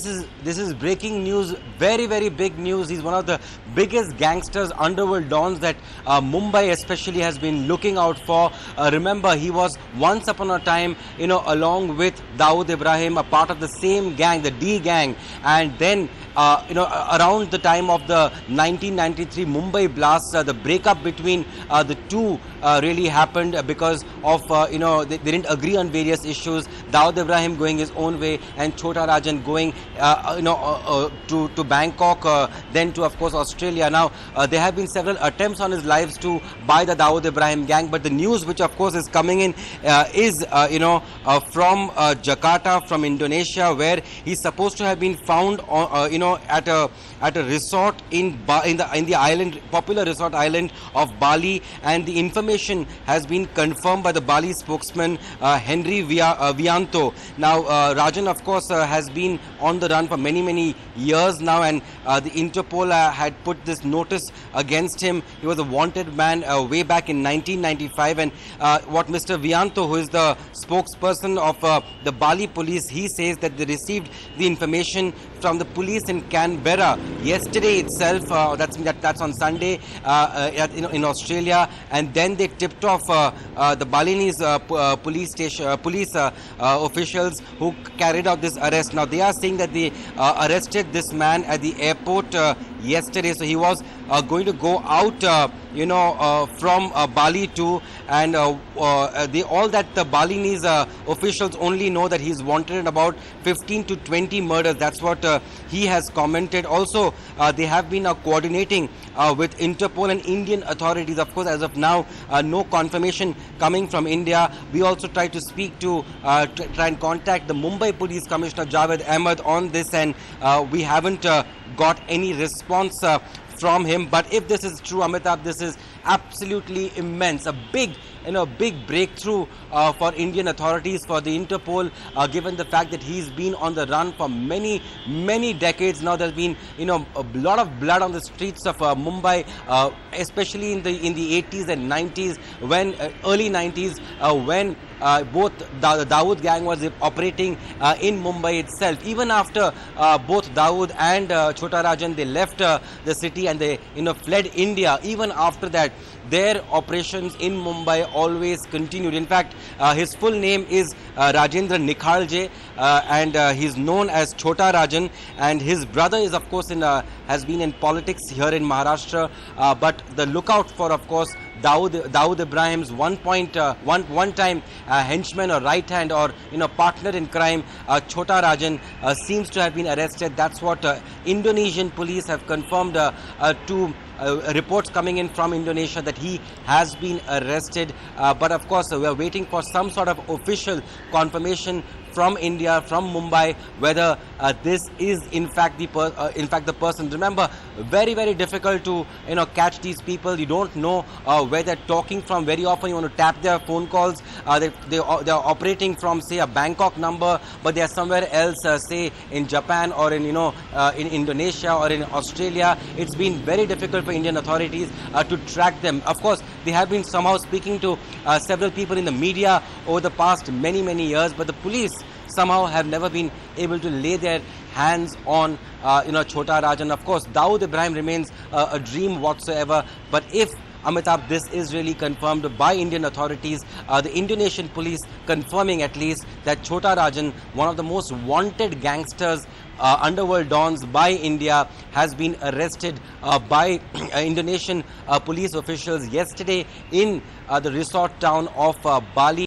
This is breaking news, very big news. He's one of the biggest gangsters, underworld dons that Mumbai especially has been looking out for. Remember, he was once upon a time, along with Dawood Ibrahim, a part of the same gang, the D gang, and then around the time of the 1993 Mumbai blast, the breakup between the two really happened because of they didn't agree on various issues. Dawood Ibrahim going his own way and Chota Rajan going to Bangkok, then to of course Australia. Now there have been several attempts on his lives by the Dawood Ibrahim gang, but the news which of course is coming in is from Jakarta, from Indonesia, where he's supposed to have been found at a resort in the island, popular resort island of Bali, and the information has been confirmed by the Bali spokesman Henry Wianto. Now Rajan of course has been on the run for many years now, and the Interpol had put this notice against him. He was a wanted man way back in 1995, and what Mr. Wianto, who is the spokesperson of the Bali police, he says that they received the information from the police in Canberra yesterday itself. That's on Sunday in Australia, and then they tipped off the Balinese police officials who carried out this arrest. Now they are saying that they arrested this man at the airport yesterday. So he was going to go out from Bali too, and all that the Balinese officials only know that he's wanted in about 15 to 20 murders. That's what he has commented. Also they have been coordinating with Interpol and Indian authorities. Of course, as of now, no confirmation coming from India. We also tried to speak to try and contact the Mumbai Police Commissioner Javed Ahmed on this, and we haven't got any response from him. But if this is true, Amitabh, this is absolutely immense, a big breakthrough for Indian authorities, for the Interpol, given the fact that he's been on the run for many decades now. There's been a lot of blood on the streets of Mumbai, especially in the 80s and 90s, when early 90s, when both the Dawood gang was operating in Mumbai itself. Even after both Dawood and Chota Rajan, they left the city and they fled India, even after that their operations in Mumbai always continued. In fact, his full name is Rajendra Nikhalje, and he's known as Chota Rajan, and his brother is of course has been in politics here in Maharashtra, but the lookout for, of course, Dawood Ibrahim's one time henchman or right hand or partner in crime, Chota Rajan, seems to have been arrested. That's what Indonesian police have confirmed to reports coming in from Indonesia, that he has been arrested. But of course, we are waiting for some sort of official confirmation from India, from Mumbai, whether this is in fact the person. Remember, very difficult to catch these people. You don't know where they're talking from. Very often you want to tap their phone calls. They're operating from, say, a Bangkok number, but they are somewhere else, say in Japan or in Indonesia or in Australia. It's been very difficult for Indian authorities to track them. Of course, they have been somehow speaking to several people in the media over the past many years, but the police somehow have never been able to lay their hands on Chota Rajan. Of course, Dawood Ibrahim remains a dream whatsoever, but if Amitabh, this is really confirmed by Indian authorities, the Indonesian police confirming at least that Chota Rajan, one of the most wanted gangsters, underworld dons by India, has been arrested by Indonesian police officials yesterday in the resort town of Bali.